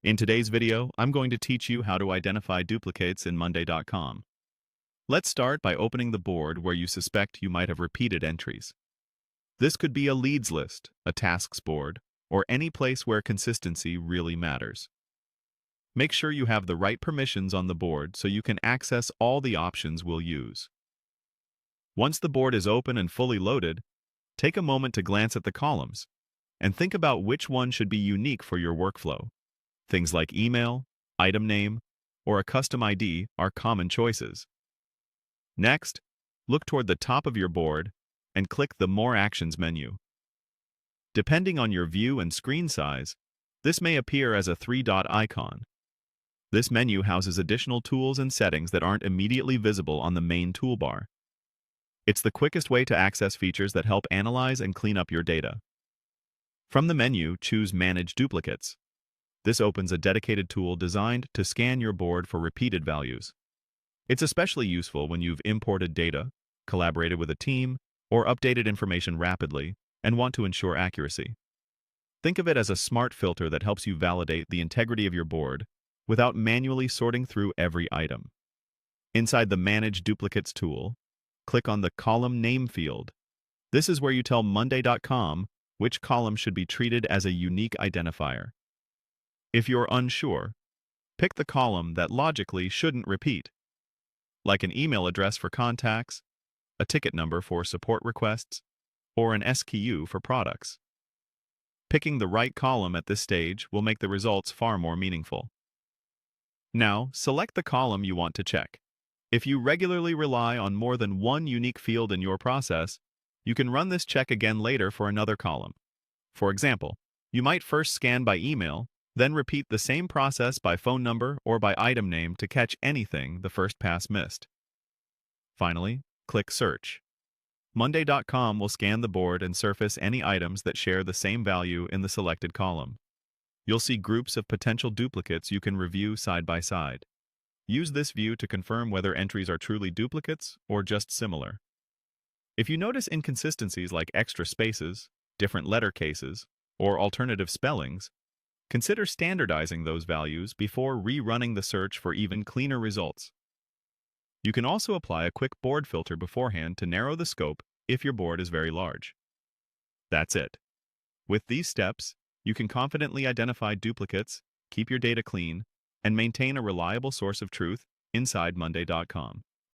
In today's video, I'm going to teach you how to identify duplicates in Monday.com. Let's start by opening the board where you suspect you might have repeated entries. This could be a leads list, a tasks board, or any place where consistency really matters. Make sure you have the right permissions on the board so you can access all the options we'll use. Once the board is open and fully loaded, take a moment to glance at the columns and think about which one should be unique for your workflow. Things like email, item name, or a custom ID are common choices. Next, look toward the top of your board and click the More Actions menu. Depending on your view and screen size, this may appear as a three-dot icon. This menu houses additional tools and settings that aren't immediately visible on the main toolbar. It's the quickest way to access features that help analyze and clean up your data. From the menu, choose Manage Duplicates. This opens a dedicated tool designed to scan your board for repeated values. It's especially useful when you've imported data, collaborated with a team, or updated information rapidly and want to ensure accuracy. Think of it as a smart filter that helps you validate the integrity of your board without manually sorting through every item. Inside the Manage Duplicates tool, click on the Column Name field. This is where you tell Monday.com which column should be treated as a unique identifier. If you're unsure, pick the column that logically shouldn't repeat, like an email address for contacts, a ticket number for support requests, or an SKU for products. Picking the right column at this stage will make the results far more meaningful. Now, select the column you want to check. If you regularly rely on more than one unique field in your process, you can run this check again later for another column. For example, you might first scan by email, then repeat the same process by phone number or by item name to catch anything the first pass missed. Finally, click Search. Monday.com will scan the board and surface any items that share the same value in the selected column. You'll see groups of potential duplicates you can review side by side. Use this view to confirm whether entries are truly duplicates or just similar. If you notice inconsistencies like extra spaces, different letter cases, or alternative spellings, consider standardizing those values before rerunning the search for even cleaner results. You can also apply a quick board filter beforehand to narrow the scope if your board is very large. That's it. With these steps, you can confidently identify duplicates, keep your data clean, and maintain a reliable source of truth inside Monday.com.